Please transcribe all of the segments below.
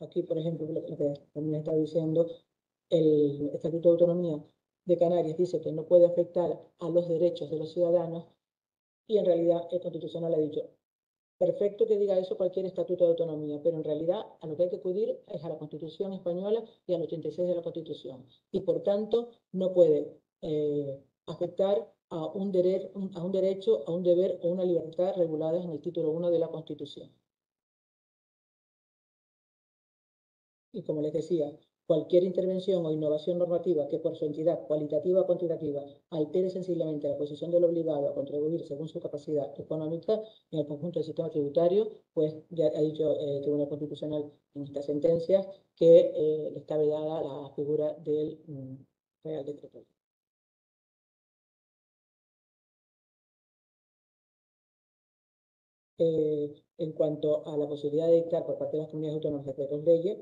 aquí, por ejemplo, lo que también está diciendo, el Estatuto de Autonomía de Canarias dice que no puede afectar a los derechos de los ciudadanos, y en realidad el Constitucional ha dicho, perfecto que diga eso cualquier estatuto de autonomía, pero en realidad a lo que hay que acudir es a la Constitución española y al 86 de la Constitución. Y por tanto no puede afectar a un derecho, a un deber o una libertad reguladas en el título 1 de la Constitución. Y como les decía, cualquier intervención o innovación normativa que por su entidad cualitativa o cuantitativa altere sensiblemente la posición del obligado a contribuir según su capacidad económica en el conjunto del sistema tributario, pues ya ha dicho el Tribunal Constitucional en esta sentencia que está vedada la figura del Real Decreto. En cuanto a la posibilidad de dictar por parte de las comunidades autónomas decretos leyes,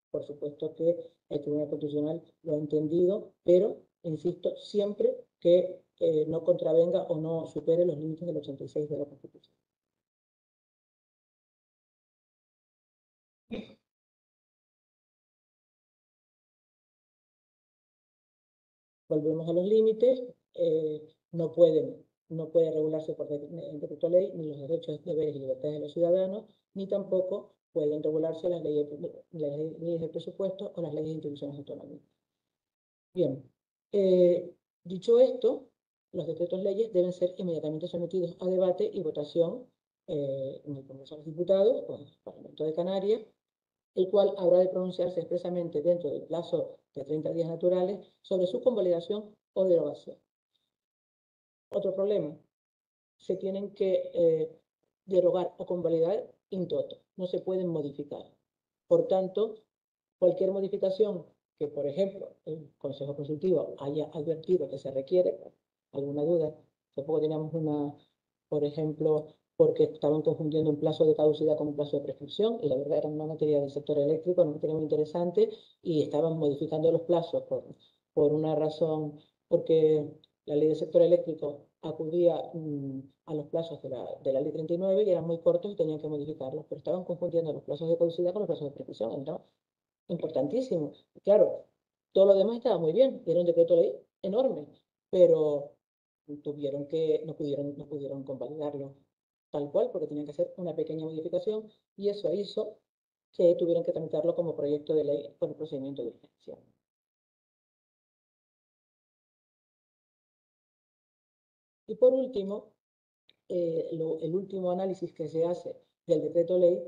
por supuesto que el Tribunal Constitucional lo ha entendido, pero, insisto, siempre que no contravenga o no supere los límites del 86 de la Constitución. Volvemos a los límites. No puede regularse por decreto ley ni los derechos, deberes y libertades de los ciudadanos, ni tampoco pueden regularse las leyes de presupuesto o las leyes de instituciones autonómicas. Bien, dicho esto, los decretos leyes deben ser inmediatamente sometidos a debate y votación en el Congreso de los Diputados o en el Parlamento de Canarias, el cual habrá de pronunciarse expresamente dentro del plazo de 30 días naturales sobre su convalidación o derogación. Otro problema, se tienen que derogar o convalidar in toto, no se pueden modificar. Por tanto, cualquier modificación que, por ejemplo, el Consejo Consultivo haya advertido que se requiere, alguna duda, tampoco teníamos una, por ejemplo, porque estaban confundiendo un plazo de caducidad con un plazo de prescripción, y la verdad era una materia del sector eléctrico, una materia muy interesante, y estaban modificando los plazos por una razón, porque la ley del sector eléctrico acudía a los plazos de la ley 39 y eran muy cortos y tenían que modificarlos, pero estaban confundiendo los plazos de caducidad con los plazos de prescripción, ¿no? Importantísimo. Claro, todo lo demás estaba muy bien, era un decreto ley enorme, pero no pudieron convalidarlo tal cual, porque tenían que hacer una pequeña modificación, y eso hizo que tuvieran que tramitarlo como proyecto de ley con el procedimiento de urgencia. Y por último, el último análisis que se hace del decreto ley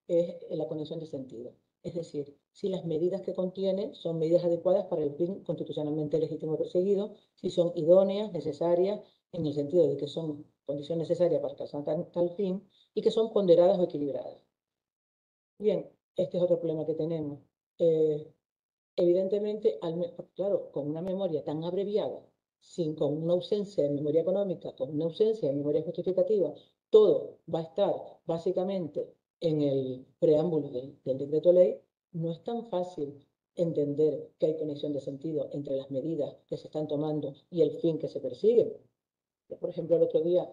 es la conexión de sentido. Es decir, si las medidas que contiene son medidas adecuadas para el fin constitucionalmente legítimo perseguido, si son idóneas, necesarias, en el sentido de que son condición necesaria para alcanzar tal fin, y que son ponderadas o equilibradas. Bien, este es otro problema que tenemos. Evidentemente, claro, con una memoria tan abreviada, con una ausencia de memoria económica, con una ausencia de memoria justificativa, todo va a estar básicamente en el preámbulo del decreto ley. No es tan fácil entender que hay conexión de sentido entre las medidas que se están tomando y el fin que se persigue. Yo, por ejemplo, el otro día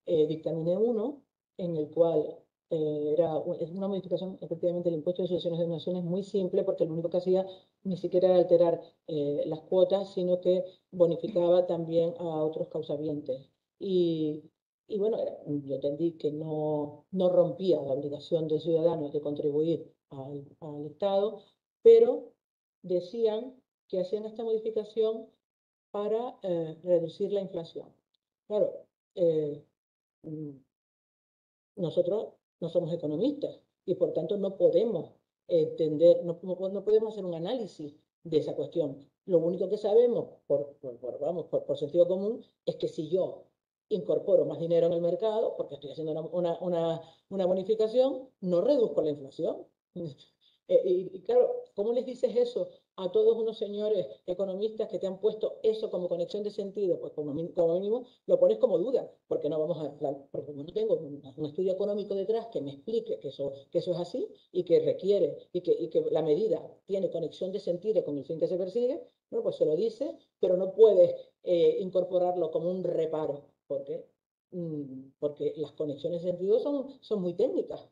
dictaminé uno en el cual es una modificación, efectivamente, del impuesto de sucesiones de donaciones muy simple, porque lo único que hacía ni siquiera era alterar las cuotas, sino que bonificaba también a otros causavientes. Y bueno, yo entendí que no rompía la obligación del ciudadano de contribuir al Estado, pero decían que hacían esta modificación para reducir la inflación. Claro, nosotros no somos economistas y por tanto no podemos entender, no podemos hacer un análisis de esa cuestión. Lo único que sabemos, por sentido común, es que si yo incorporo más dinero en el mercado, porque estoy haciendo una bonificación, no reduzco la inflación. Y claro, ¿cómo les dices eso a todos unos señores economistas que te han puesto eso como conexión de sentido? Pues como mínimo lo pones como duda, porque no vamos porque como no tengo un estudio económico detrás que me explique que eso es así y que requiere y que la medida tiene conexión de sentido con el fin que se persigue, bueno, pues se lo dice, pero no puedes incorporarlo como un reparo, porque las conexiones de sentido son muy técnicas.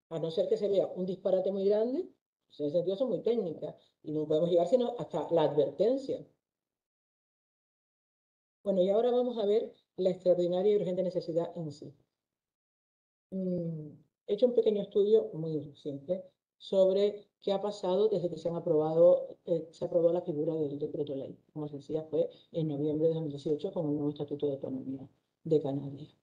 A no ser que se vea un disparate muy grande, En ese sentido son muy técnicas y no podemos llegar sino hasta la advertencia. Bueno, y ahora vamos a ver la extraordinaria y urgente necesidad en sí. He hecho un pequeño estudio muy simple sobre qué ha pasado desde que se aprobó la figura del decreto ley. Como se decía, fue en noviembre de 2018 con el nuevo Estatuto de Autonomía de Canarias,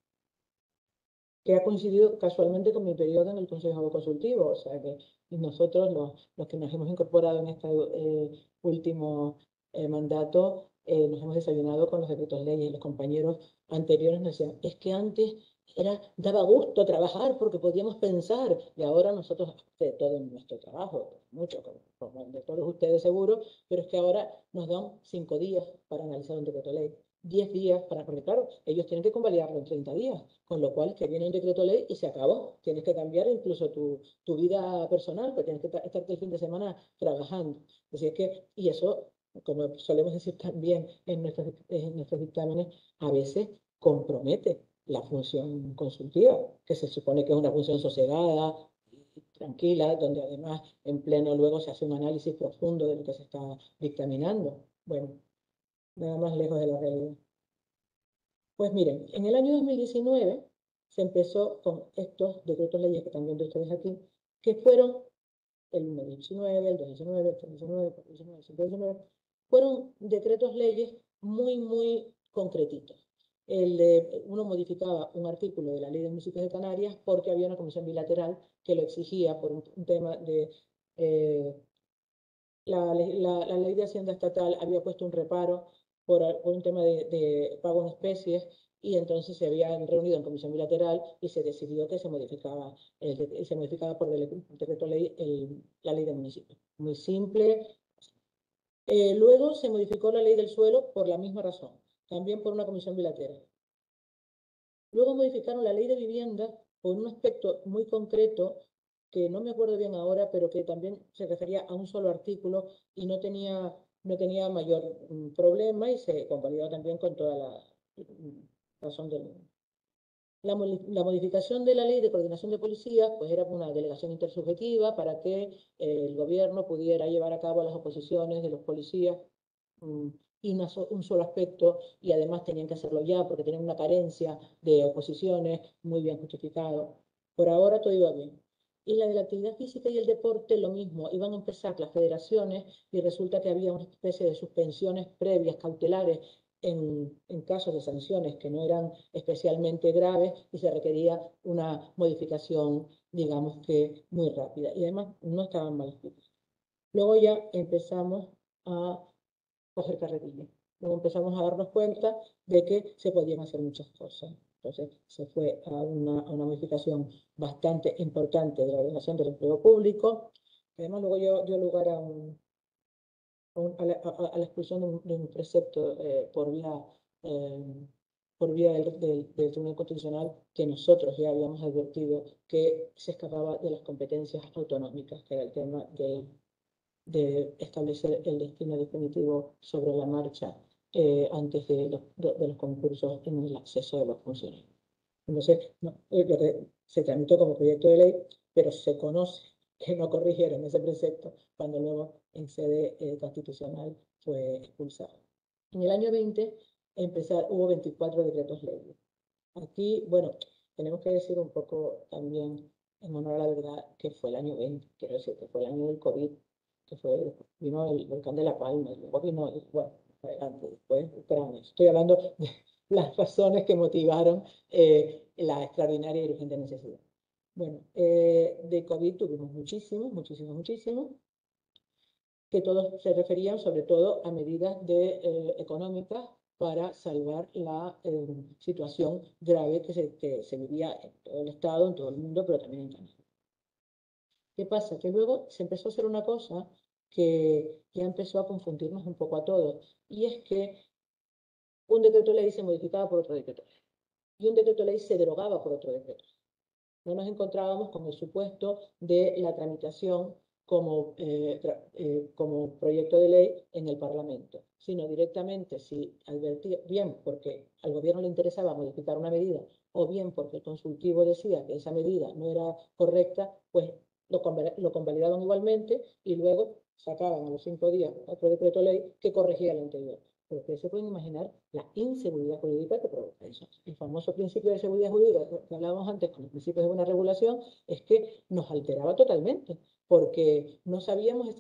que ha coincidido casualmente con mi periodo en el Consejo Consultivo, o sea que nosotros, los que nos hemos incorporado en este último mandato, nos hemos desayunado con los decretos leyes. Los compañeros anteriores nos decían, es que antes daba gusto trabajar porque podíamos pensar, y ahora nosotros, de todo nuestro trabajo, mucho, como de todos ustedes seguro, pero es que ahora nos dan 5 días para analizar un decreto ley. 10 días porque claro, ellos tienen que convalidarlo en 30 días, con lo cual que viene un decreto ley y se acabó. Tienes que cambiar incluso tu vida personal, porque tienes que estar el fin de semana trabajando. Así es que, y eso, como solemos decir también en nuestros dictámenes, a veces compromete la función consultiva, que se supone que es una función sosegada, tranquila, donde además en pleno luego se hace un análisis profundo de lo que se está dictaminando. Bueno, nada más lejos de la realidad. Pues miren, en el año 2019 se empezó con estos decretos leyes que están viendo ustedes aquí, que fueron el 1.19, el 2.19, el 3.19, el 4.19, el 5.19, fueron decretos leyes muy, muy concretitos. Uno modificaba un artículo de la Ley de Municipios de Canarias porque había una comisión bilateral que lo exigía por un tema de... la Ley de Hacienda Estatal había puesto un reparo por un tema de pago en especies y entonces se habían reunido en comisión bilateral y se decidió que se modificaba por decreto ley la ley de municipios. Muy simple. Luego se modificó la ley del suelo por la misma razón, también por una comisión bilateral. Luego modificaron la ley de vivienda por un aspecto muy concreto que no me acuerdo bien ahora, pero que también se refería a un solo artículo y no tenía mayor problema y se convalidó también con toda la razón del mundo. La modificación de la ley de coordinación de policías pues era una delegación intersubjetiva para que el gobierno pudiera llevar a cabo las oposiciones de los policías y un solo aspecto, y además tenían que hacerlo ya porque tenían una carencia de oposiciones muy bien justificado. Por ahora todo iba bien. Y la de la actividad física y el deporte, lo mismo. Iban a empezar las federaciones y resulta que había una especie de suspensiones previas, cautelares, en casos de sanciones que no eran especialmente graves y se requería una modificación, digamos que muy rápida. Y además no estaban mal escritos. Luego ya empezamos a coger carretilla. Luego empezamos a darnos cuenta de que se podían hacer muchas cosas. Entonces se fue a una modificación bastante importante de la ordenación del empleo público, que además luego dio lugar a la expulsión de un precepto por vía del Tribunal Constitucional que nosotros ya habíamos advertido que se escapaba de las competencias autonómicas, que era el tema de establecer el destino definitivo sobre la marcha antes de los concursos en el acceso de los funcionarios. Entonces, se tramitó como proyecto de ley, pero se conoce que no corrigieron ese precepto cuando luego en sede constitucional fue expulsado. En el año 20 hubo 24 decretos leyes. Aquí, bueno, tenemos que decir un poco también, en honor a la verdad, que fue el año 20, quiero decir, que fue el año del COVID, que vino el volcán de La Palma, y luego vino, bueno, adelante, después, estoy hablando de las razones que motivaron la extraordinaria y urgente necesidad. Bueno, de COVID tuvimos muchísimos, que todos se referían sobre todo a medidas económicas para salvar la situación grave que se vivía en todo el Estado, en todo el mundo, pero también en Canadá. ¿Qué pasa? Que luego se empezó a hacer una cosa que ya empezó a confundirnos un poco a todos, y es que un decreto ley se modificaba por otro decreto ley, y un decreto ley se derogaba por otro decreto. No nos encontrábamos con el supuesto de la tramitación como proyecto de ley en el Parlamento, sino directamente si advertía, bien porque al gobierno le interesaba modificar una medida, o bien porque el consultivo decía que esa medida no era correcta, pues lo convalidaban igualmente y luego sacaban a los 5 días otro decreto ley que corregía el anterior. Pero ustedes se pueden imaginar la inseguridad jurídica que provoca eso. El famoso principio de seguridad jurídica que hablábamos antes con los principios de buena regulación es que nos alteraba totalmente, porque no sabíamos,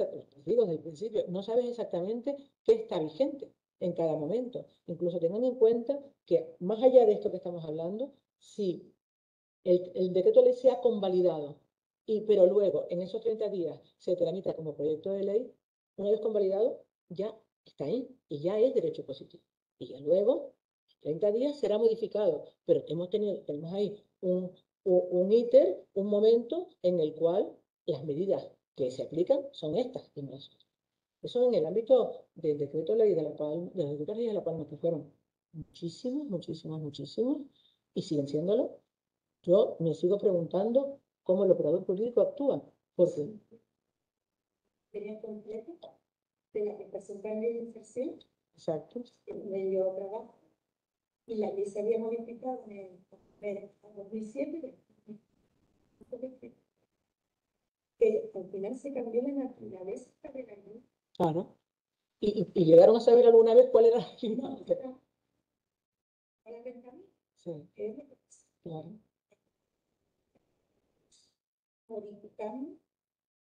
digo desde el principio, no sabes exactamente qué está vigente en cada momento. Incluso tengan en cuenta que más allá de esto que estamos hablando, si el decreto ley se ha convalidado, pero luego en esos 30 días se tramita como proyecto de ley, una vez convalidado ya está ahí y ya es derecho positivo. Y ya luego, 30 días será modificado, pero tenemos ahí un íter, un momento en el cual las medidas que se aplican son estas y no esas. Eso en el ámbito del decreto ley de los decretos leyes de La Palma, que fueron muchísimos, muchísimos, muchísimos, y siguen siéndolo. Yo me sigo preguntando cómo el operador jurídico actúa, porque Sería completo de la prestación de inserción, exacto, el medio de trabajo, y la ley se había modificado en el 2007, que al final se cambió la naturaleza de la ley. claro. Y llegaron a saber alguna vez cuál era la final. Para ver también, Sí, claro. modificando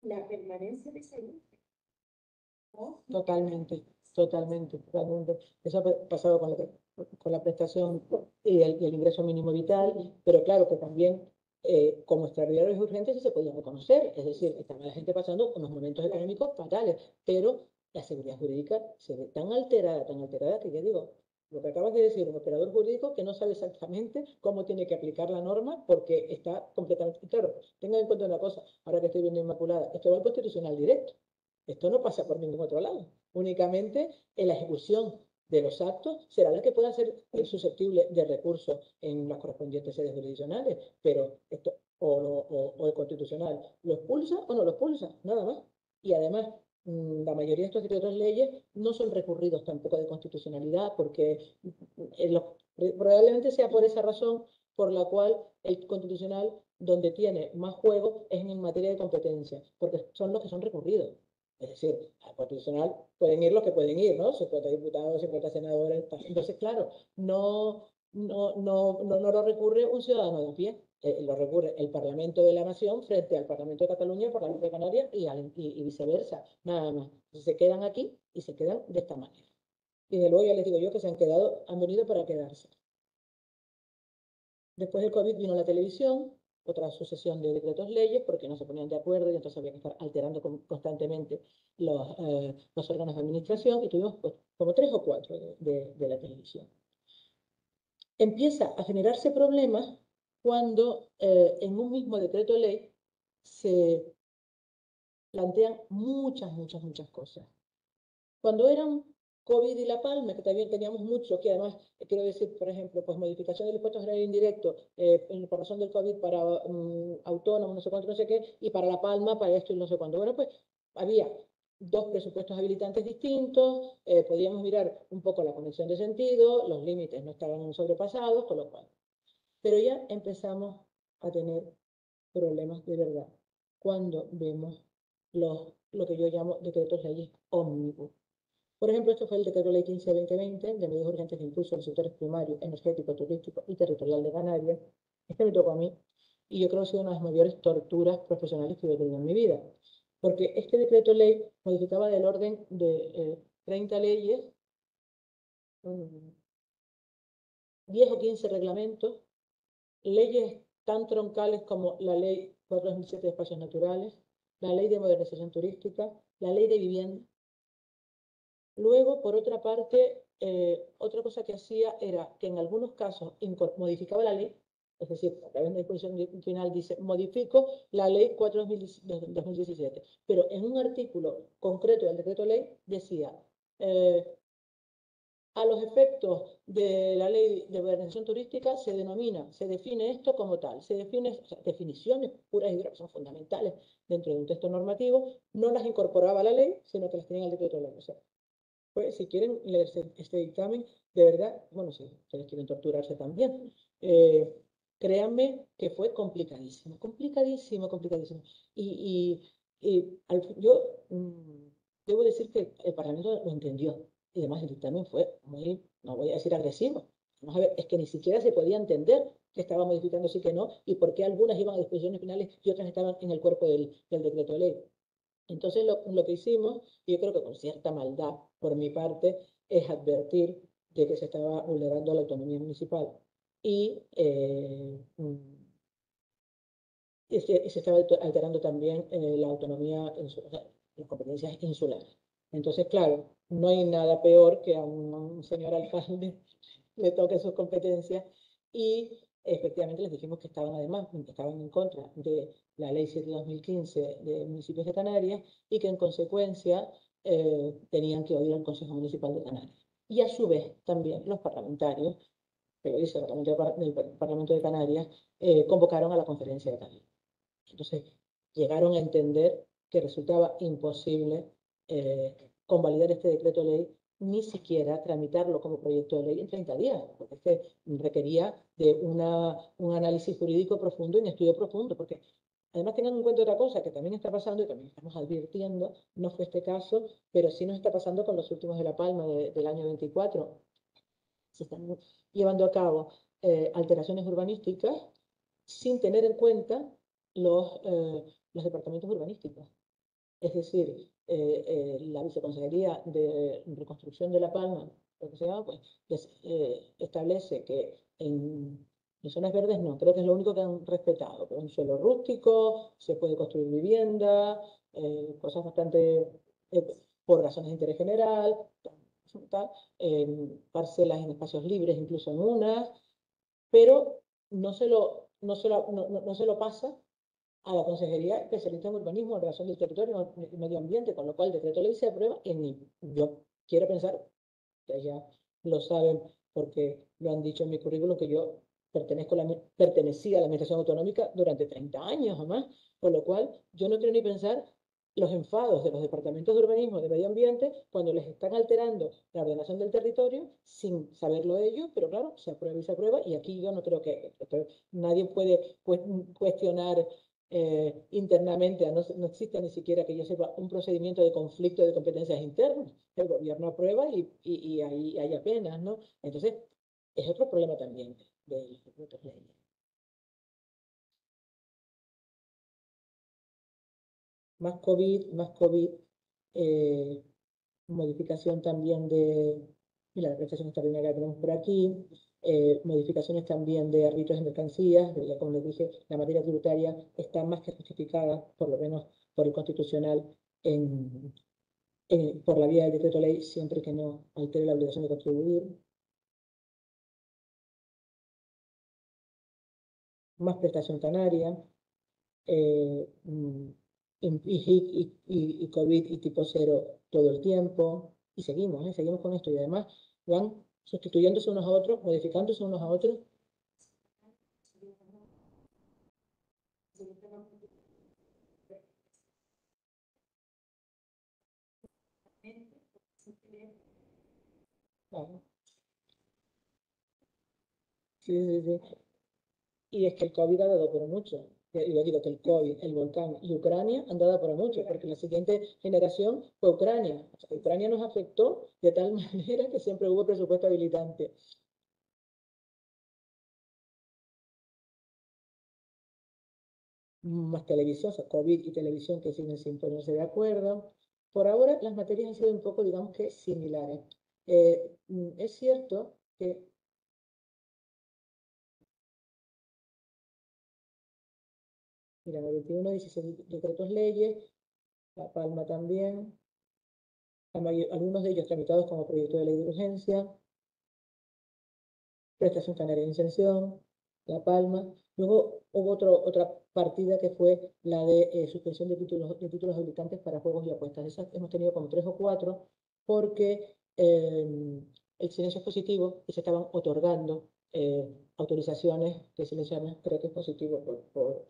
la permanencia de esa ley. ¿No? Totalmente, totalmente, totalmente. Eso ha pasado con la prestación y el ingreso mínimo vital, pero claro que también como extraordinarios y urgentes sí se podían reconocer, es decir, estaba la gente pasando unos momentos económicos fatales, pero la seguridad jurídica se ve tan alterada que ya digo, lo que acabas de decir, un operador jurídico que no sabe exactamente cómo tiene que aplicar la norma porque está completamente claro. Tengan en cuenta una cosa, ahora que estoy viendo Inmaculada, esto va al Constitucional directo. Esto no pasa por ningún otro lado. Únicamente en la ejecución de los actos será la que pueda ser susceptible de recurso en las correspondientes sedes jurisdiccionales, pero esto o el constitucional lo expulsa o no lo expulsa, nada más. Y además, la mayoría de estos decretos leyes no son recurridos tampoco de constitucionalidad, porque probablemente sea por esa razón por la cual el constitucional, donde tiene más juego, es en materia de competencia, porque son los que son recurridos. Es decir, al constitucional pueden ir los que pueden ir, ¿no? 50 diputados, 50 senadores. Entonces, claro, no lo recurre un ciudadano de a pie, lo recurre el Parlamento de la Nación frente al Parlamento de Cataluña, el Parlamento de Canarias y viceversa, nada más. Entonces, se quedan aquí y se quedan de esta manera. Y de luego ya les digo yo que han venido para quedarse. Después del COVID vino la televisión, otra sucesión de decretos leyes, porque no se ponían de acuerdo y entonces había que estar alterando constantemente los órganos de administración, y tuvimos pues, como 3 o 4 de la televisión. Empieza a generarse problemas cuando en un mismo decreto ley se plantean muchas, muchas, muchas cosas. Cuando eran COVID y La Palma, que también teníamos mucho, que además, quiero decir, por ejemplo, pues modificación del impuesto general indirecto por razón del COVID para autónomos, no sé cuánto, no sé qué, y para La Palma, para esto y no sé cuándo. Bueno, pues había 2 presupuestos habilitantes distintos, podíamos mirar un poco la conexión de sentido, los límites no estaban sobrepasados, con lo cual. Pero ya empezamos a tener problemas de verdad cuando vemos lo que yo llamo decretos leyes ómnibus. Por ejemplo, esto fue el decreto ley 15-2020 de medidas urgentes de impulso a los sectores primarios, energético, turístico y territorial de Canarias. Este me tocó a mí y yo creo que ha sido una de las mayores torturas profesionales que yo he tenido en mi vida. Porque este decreto ley modificaba del orden de 30 leyes, 10 o 15 reglamentos, leyes tan troncales como la ley 4/2007 de espacios naturales, la ley de modernización turística, la ley de vivienda. Luego, por otra parte, otra cosa que hacía era que en algunos casos modificaba la ley, es decir, a través de la disposición final dice, modifico la ley 4/2017, pero en un artículo concreto del decreto ley decía, a los efectos de la ley de modernización turística se define esto como tal, se define, o sea, definiciones puras y duras son fundamentales dentro de un texto normativo, no las incorporaba a la ley, sino que las tenía en el decreto ley. O sea, pues si quieren leerse este dictamen, de verdad, bueno, si ustedes quieren torturarse también, créanme que fue complicadísimo, complicadísimo, complicadísimo. Yo debo decir que el Parlamento lo entendió. Y además el dictamen fue muy, no voy a decir agresivo. Vamos a ver, es que ni siquiera se podía entender que estaba modificando sí que no, y por qué algunas iban a disposiciones finales y otras estaban en el cuerpo del decreto de ley. Entonces lo que hicimos, y yo creo que con cierta maldad por mi parte, es advertir de que se estaba vulnerando la autonomía municipal y se estaba alterando también la autonomía, o sea, las competencias insulares. Entonces, claro, no hay nada peor que a un señor alcalde le toque sus competencias y efectivamente les dijimos que estaban además, estaban en contra de la ley 7/2015 de municipios de Canarias y que en consecuencia tenían que oír al Consejo Municipal de Canarias. Y a su vez también los parlamentarios, pero dice el Parlamento de Canarias, convocaron a la conferencia de Canarias. Entonces llegaron a entender que resultaba imposible convalidar este decreto de ley, ni siquiera tramitarlo como proyecto de ley en 30 días, porque es que requería de un análisis jurídico profundo y un estudio profundo, porque además tengan en cuenta otra cosa que también está pasando y también estamos advirtiendo, no fue este caso, pero sí nos está pasando con los últimos de La Palma del año 24. Se están llevando a cabo alteraciones urbanísticas sin tener en cuenta los departamentos urbanísticos. Es decir, la Viceconsejería de Reconstrucción de La Palma, lo que se llama, pues, establece que en zonas verdes no, creo que es lo único que han respetado, pero en suelo rústico, se puede construir vivienda, cosas bastante, por razones de interés general, tal, parcelas en espacios libres, incluso en unas, pero no se lo pasa a la Consejería Especialista en Urbanismo, Relación del Territorio y Medio Ambiente, con lo cual el decreto ley se aprueba y yo quiero pensar, que ya lo saben porque lo han dicho en mi currículum, que yo pertenecía a la Administración Autonómica durante 30 años o más, con lo cual yo no quiero ni pensar los enfados de los departamentos de urbanismo de medio ambiente cuando les están alterando la ordenación del territorio sin saberlo ellos, pero claro, se aprueba y aquí yo no creo que nadie puede cuestionar internamente, no existe ni siquiera que yo sepa un procedimiento de conflicto de competencias internas. El gobierno aprueba y ahí hay apenas, ¿no? Entonces, es otro problema también de los decretos leyes. Más COVID, modificación también mira, la prestación extraordinaria que tenemos por aquí, modificaciones también de árbitros de mercancías, ya como les dije, la materia tributaria está más que justificada, por lo menos por el Constitucional, por la vía del decreto ley, siempre que no altere la obligación de contribuir. Más prestación canaria, y COVID y tipo cero todo el tiempo, y seguimos con esto, y además van sustituyéndose unos a otros, modificándose unos a otros. Claro. Sí. Y es que el COVID ha dado por mucho. Y yo digo que el COVID, el volcán y Ucrania han dado por mucho, porque la siguiente generación fue Ucrania. O sea, Ucrania nos afectó de tal manera que siempre hubo presupuesto habilitante. Más televisión, o sea, COVID y televisión que siguen sin ponerse de acuerdo. Por ahora las materias han sido un poco, digamos que, similares. Es cierto que mira, 21, 16 decretos leyes, La Palma también, algunos de ellos tramitados como proyecto de ley de urgencia, prestación canaria de inserción, La Palma. Luego hubo otra partida que fue la de suspensión de títulos habilitantes para juegos y apuestas. Esas hemos tenido como 3 o 4 porque el silencio es positivo y se estaban otorgando autorizaciones de silenciarme, creo que es positivo por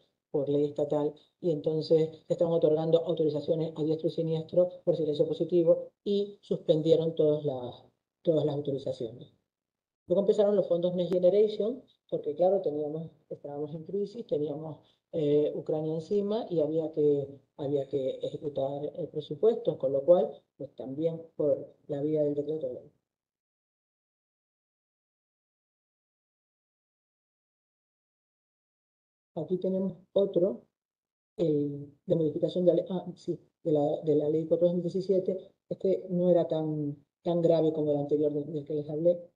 ley estatal, y entonces se estaban otorgando autorizaciones a diestro y siniestro por silencio positivo y suspendieron todas las autorizaciones. Luego empezaron los fondos Next Generation, porque claro, estábamos en crisis, teníamos Ucrania encima y había que ejecutar el presupuesto, con lo cual, pues también por la vía del decreto ley. Aquí tenemos otro de modificación de la ley 4/2017. Este no era tan grave como el anterior del que les hablé.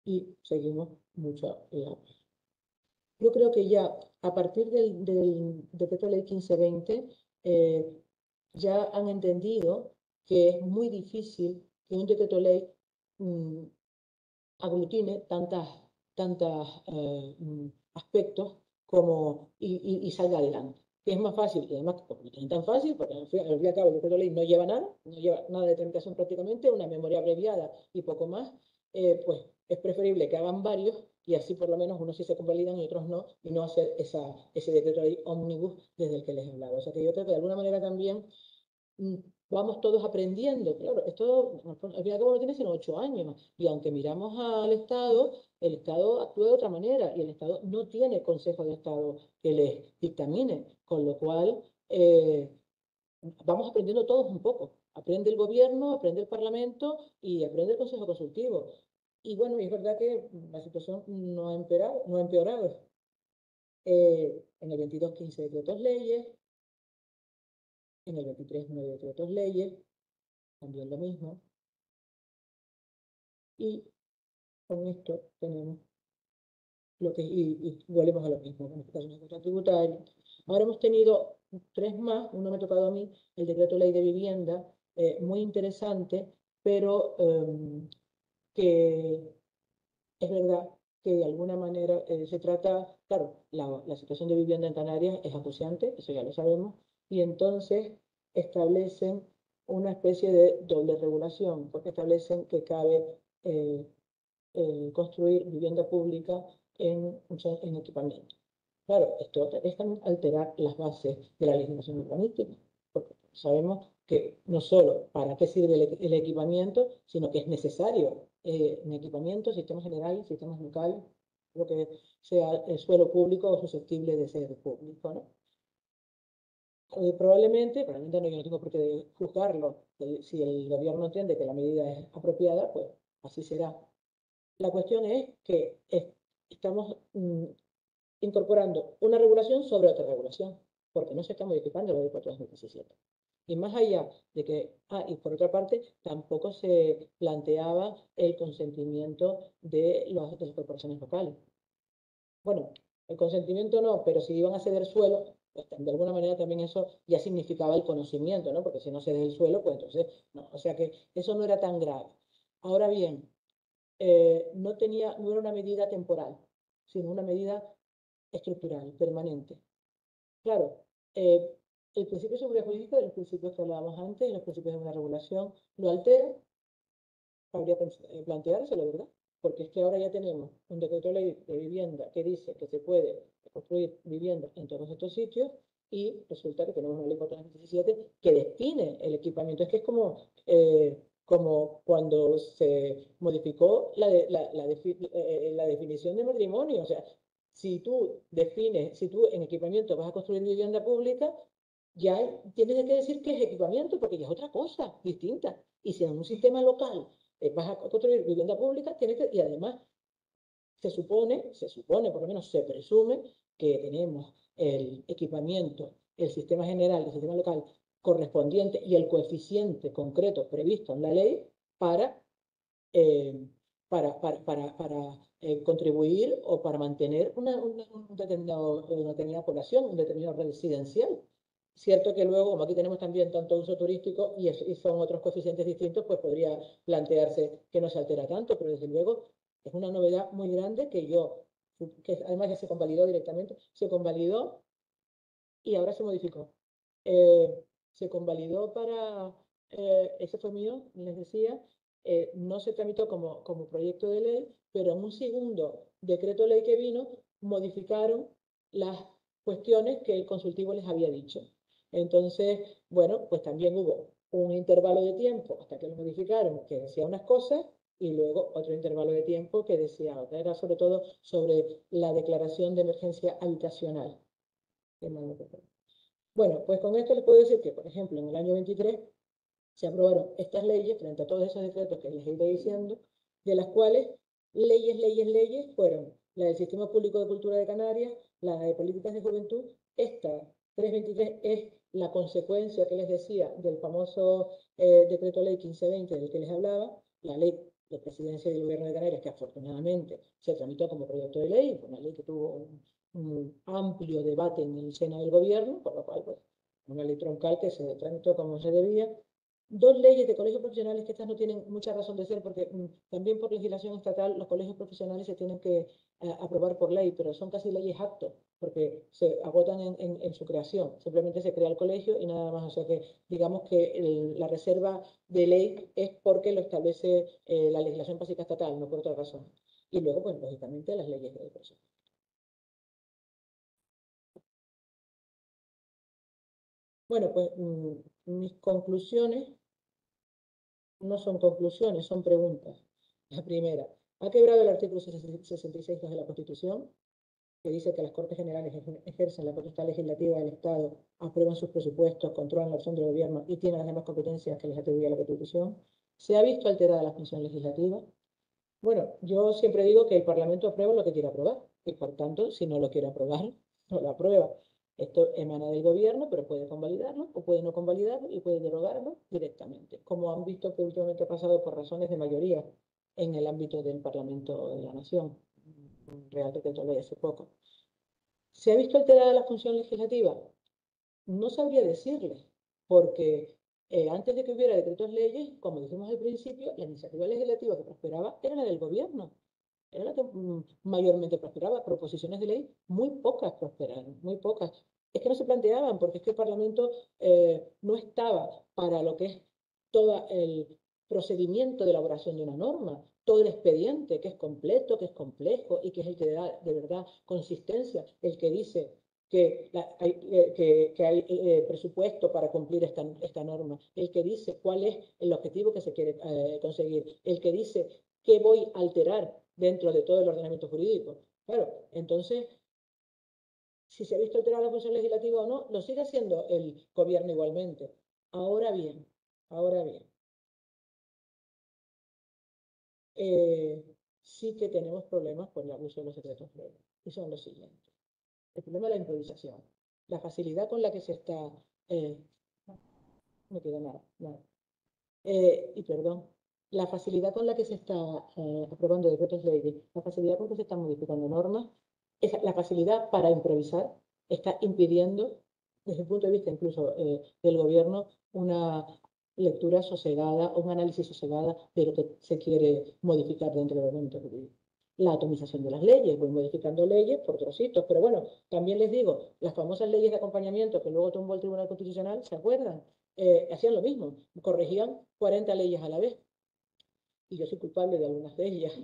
Y seguimos mucho la... Yo creo que ya a partir del decreto ley 1520 ya han entendido que es muy difícil que un decreto ley aglutine tantos aspectos y salga adelante. Que es más fácil, y además porque no es tan fácil, porque al fin y al cabo el decreto ley no lleva nada de tramitación prácticamente, una memoria abreviada y poco más, pues es preferible que hagan varios y así por lo menos unos sí se convalidan y otros no, y no hacer ese decreto ley ómnibus desde el que les hablaba. O sea que yo creo que de alguna manera también vamos todos aprendiendo. Claro, esto al fin y al cabo no tiene sino 8 años. Y aunque miramos al Estado, el Estado actúa de otra manera y el Estado no tiene Consejo de Estado que les dictamine. Con lo cual, vamos aprendiendo todos un poco. Aprende el gobierno, aprende el Parlamento y aprende el Consejo Consultivo. Y bueno, es verdad que la situación no ha empeorado. No ha empeorado. En el 22, 15 decretos leyes. En el 23, 9 decretos leyes, también lo mismo. Y con esto tenemos lo que, y volvemos a lo mismo, modificaciones de cuota tributaria. Ahora hemos tenido 3 más, uno me ha tocado a mí, el decreto ley de vivienda, muy interesante, pero que es verdad que de alguna manera se trata, claro, la situación de vivienda en Canarias es acuciante, eso ya lo sabemos, y entonces establecen una especie de doble regulación, porque establecen que cabe construir vivienda pública en equipamiento. Claro, esto es también alterar las bases de la legislación urbanística, porque sabemos que no solo para qué sirve el equipamiento, sino que es necesario en equipamiento, sistemas generales, sistemas locales, lo que sea el suelo público o susceptible de ser público, ¿no? Probablemente no, yo no tengo por qué juzgarlo, si el gobierno entiende que la medida es apropiada, pues así será. La cuestión es que estamos incorporando una regulación sobre otra regulación, porque no se está modificando la ley 4/2017. Y más allá de que, y por otra parte, tampoco se planteaba el consentimiento de las corporaciones locales. Bueno, el consentimiento no, pero si iban a ceder suelo, pues de alguna manera también eso ya significaba el conocimiento, ¿no? Porque si no cede el suelo, pues entonces, no. O sea que eso no era tan grave. Ahora bien, no era una medida temporal, sino una medida estructural, permanente. Claro, el principio de seguridad jurídica de los principios que hablábamos antes, los principios de una regulación, lo altera, habría que planteárselo, ¿verdad? Porque es que ahora ya tenemos un decreto ley de vivienda que dice que se puede construir viviendas en todos estos sitios y resulta que tenemos una ley 4/2017 que define el equipamiento. Es que es como cuando se modificó la definición de matrimonio. O sea, si tú en equipamiento vas a construir vivienda pública, ya tienes que decir que es equipamiento porque ya es otra cosa distinta. Y si en un sistema local vas a construir vivienda pública, y además se supone, por lo menos se presume, que tenemos el equipamiento, el sistema general, el sistema local correspondiente y el coeficiente concreto previsto en la ley para contribuir o para mantener una determinada población, un determinado residencial. Cierto que luego, como aquí tenemos también tanto uso turístico y son otros coeficientes distintos, pues podría plantearse que no se altera tanto, pero desde luego es una novedad muy grande que además ya se convalidó directamente, se convalidó y ahora se modificó. Se convalidó ese fue mío, les decía, no se tramitó como proyecto de ley, pero en un segundo decreto ley que vino, modificaron las cuestiones que el consultivo les había dicho. Entonces, bueno, pues también hubo un intervalo de tiempo hasta que lo modificaron, que decía unas cosas, Y luego otro intervalo de tiempo que decía otra, era sobre todo sobre la declaración de emergencia habitacional. Bueno, pues con esto les puedo decir que, por ejemplo, en el año 23 se aprobaron estas leyes frente a todos esos decretos que les he ido diciendo, de las cuales leyes fueron la del Sistema Público de Cultura de Canarias, la de Políticas de Juventud. Esta 323 es la consecuencia que les decía del famoso decreto ley 1520 del que les hablaba, la ley de presidencia del Gobierno de Canarias, que afortunadamente se tramitó como proyecto de ley, fue una ley que tuvo un amplio debate en el seno del Gobierno, por lo cual, pues, una ley troncal que se tramitó como se debía. Dos leyes de colegios profesionales que estas no tienen mucha razón de ser porque también por legislación estatal los colegios profesionales se tienen que aprobar por ley, pero son casi leyes actos porque se agotan en su creación. Simplemente se crea el colegio y nada más. O sea que digamos que la reserva de ley es porque lo establece la legislación básica estatal, no por otra razón. Y luego, pues lógicamente, las leyes de educación. Bueno, pues mis conclusiones no son conclusiones, son preguntas. La primera, ¿ha quebrado el artículo 66 de la Constitución, que dice que las Cortes Generales ejercen la potestad legislativa del Estado, aprueban sus presupuestos, controlan la acción del gobierno y tienen las demás competencias que les atribuye la Constitución? ¿Se ha visto alterada la función legislativa? Bueno, yo siempre digo que el Parlamento aprueba lo que quiere aprobar y por tanto, si no lo quiere aprobar, no lo aprueba. Esto emana del gobierno, pero puede convalidarlo o puede no convalidarlo y puede derogarlo directamente, como han visto que últimamente ha pasado por razones de mayoría en el ámbito del Parlamento de la Nación, un Real Decreto Ley hace poco. ¿Se ha visto alterada la función legislativa? No sabría decirles, porque antes de que hubiera decretos leyes, como dijimos al principio, la iniciativa legislativa que prosperaba era la del gobierno. Era la que mayormente prosperaba. Proposiciones de ley, muy pocas prosperaron, muy pocas. Es que no se planteaban, porque es que el Parlamento no estaba para lo que es todo el procedimiento de elaboración de una norma, todo el expediente, que es completo, que es complejo y que es el que da de verdad consistencia, el que dice que hay presupuesto para cumplir esta norma, el que dice cuál es el objetivo que se quiere conseguir, el que dice qué voy a alterar dentro de todo el ordenamiento jurídico. Claro, entonces, si se ha visto alterada la función legislativa o no, lo sigue haciendo el gobierno igualmente. Ahora bien, sí que tenemos problemas por el abuso de los secretos leyes. Y son los siguientes. El problema de la improvisación, la facilidad con la que se está... no queda nada. Y perdón, la facilidad con la que se está aprobando decretos leyes, la facilidad con que se están modificando normas, la facilidad para improvisar está impidiendo, desde el punto de vista incluso del gobierno, una lectura sosegada o un análisis sosegada de lo que se quiere modificar dentro del ordenamiento jurídico. La atomización de las leyes, voy modificando leyes por trocitos, pero bueno, también les digo, las famosas leyes de acompañamiento que luego tumbó el Tribunal Constitucional, ¿se acuerdan? Hacían lo mismo, corregían 40 leyes a la vez. Y yo soy culpable de algunas de ellas.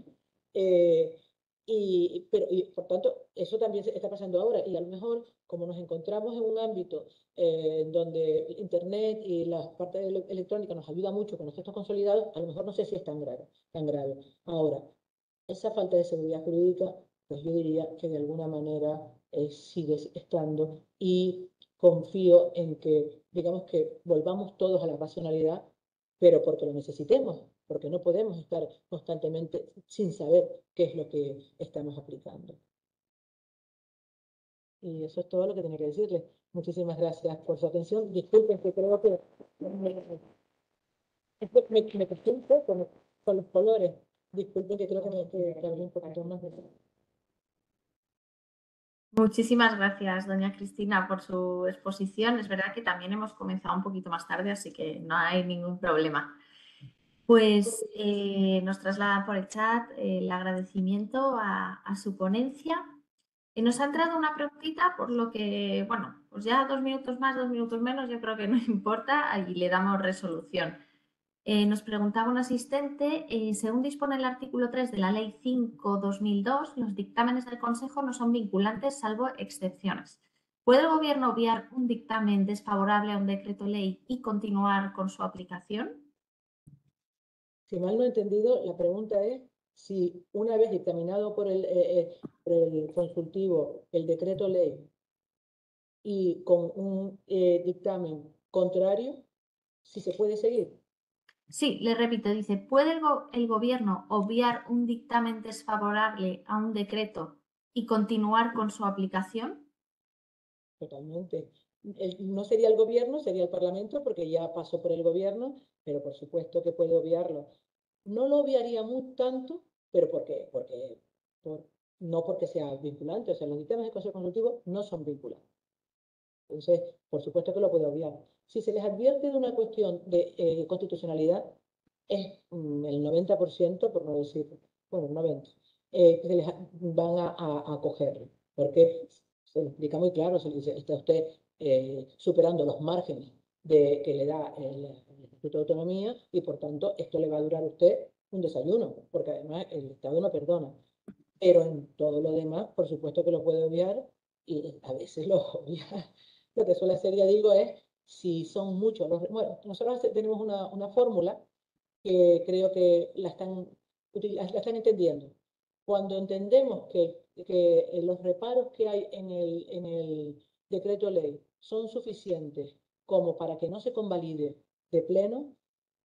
Y por tanto, eso también está pasando ahora. Y a lo mejor, como nos encontramos en un ámbito donde Internet y las partes electrónicas nos ayuda mucho con los textos consolidados, a lo mejor no sé si es tan grave. Ahora, esa falta de seguridad jurídica, pues yo diría que de alguna manera sigue estando y confío en que, digamos que volvamos todos a la racionalidad, pero porque lo necesitemos, porque no podemos estar constantemente sin saber qué es lo que estamos aplicando. Y eso es todo lo que tenía que decirles. Muchísimas gracias por su atención. Disculpen que creo que me costó un poco con los colores. Disculpen que creo que hablé un poquito más de eso. Muchísimas gracias, doña Cristina, por su exposición. Es verdad que también hemos comenzado un poquito más tarde, así que no hay ningún problema. Pues nos trasladan por el chat el agradecimiento a su ponencia. Nos ha entrado una preguntita, por lo que, bueno, pues ya 2 minutos más, 2 minutos menos, yo creo que no importa y le damos resolución. Nos preguntaba un asistente, según dispone el artículo 3 de la Ley 5/2002, los dictámenes del Consejo no son vinculantes salvo excepciones. ¿Puede el Gobierno obviar un dictamen desfavorable a un decreto ley y continuar con su aplicación? Si mal no he entendido, la pregunta es si una vez dictaminado por el consultivo el decreto ley y con un dictamen contrario, si se puede seguir. Sí, le repito, dice, ¿puede el gobierno obviar un dictamen desfavorable a un decreto y continuar con su aplicación? Totalmente. No sería el gobierno, sería el Parlamento, porque ya pasó por el gobierno, pero por supuesto que puede obviarlo. No lo obviaría muy tanto, pero no porque sea vinculante, o sea, los dictámenes del Consejo Consultivo no son vinculantes. Entonces, por supuesto que lo puede obviar. Si se les advierte de una cuestión de constitucionalidad, es el 90%, por no decir, bueno, el 90%, que se les van a acoger, porque se le explica muy claro, se le dice, está usted superando los márgenes que le da el Estatuto de Autonomía y por tanto esto le va a durar a usted un desayuno, porque además el Estado no perdona. Pero en todo lo demás, por supuesto que lo puede obviar y a veces lo obvia. Lo que suele hacer, ya digo, es si son muchos los... Bueno, nosotros tenemos una fórmula que creo que la están entendiendo. Cuando entendemos que los reparos que hay en el decreto ley son suficientes como para que no se convalide de pleno,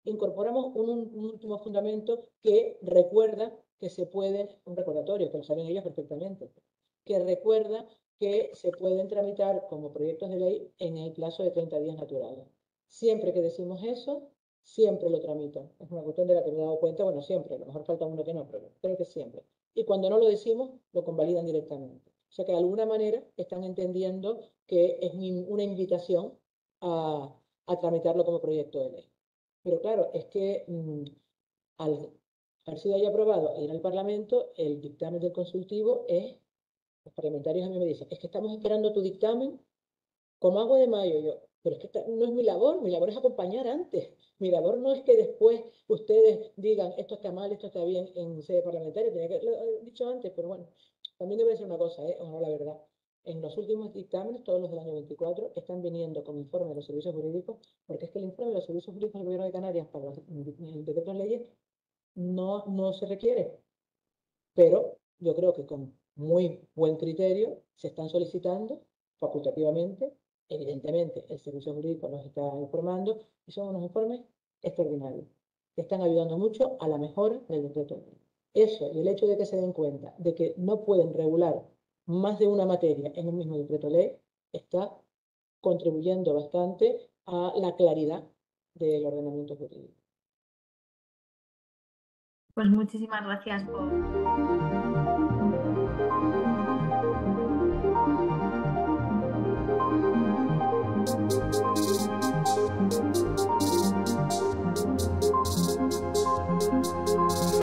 incorporamos un último fundamento que recuerda que se puede, un recordatorio, que lo saben ellos perfectamente, que recuerda que se pueden tramitar como proyectos de ley en el plazo de 30 días naturales. Siempre que decimos eso, siempre lo tramitan. Es una cuestión de la que me he dado cuenta, bueno, siempre, a lo mejor falta uno que no, pero creo que siempre. Y cuando no lo decimos, lo convalidan directamente. O sea que de alguna manera están entendiendo que es una invitación a tramitarlo como proyecto de ley. Pero claro, es que al haber sido ya aprobado e ir al Parlamento, el dictamen del consultivo es, los parlamentarios a mí me dicen, es que estamos esperando tu dictamen como agua de mayo. Yo, pero es que no es mi labor es acompañar antes. Mi labor no es que después ustedes digan, esto está mal, esto está bien en sede parlamentaria, tenía que haberlo dicho antes, pero bueno, también debe ser una cosa, o no la verdad. En los últimos dictámenes, todos los del año 24, están viniendo con informe de los servicios jurídicos, porque es que el informe de los servicios jurídicos del Gobierno de Canarias para los decretos leyes no se requiere, pero yo creo que con muy buen criterio se están solicitando facultativamente. Evidentemente, el servicio jurídico nos está informando y son unos informes extraordinarios que están ayudando mucho a la mejora del decreto. Eso y el hecho de que se den cuenta de que no pueden regular más de una materia en un mismo decreto ley está contribuyendo bastante a la claridad del ordenamiento jurídico. Pues muchísimas gracias por...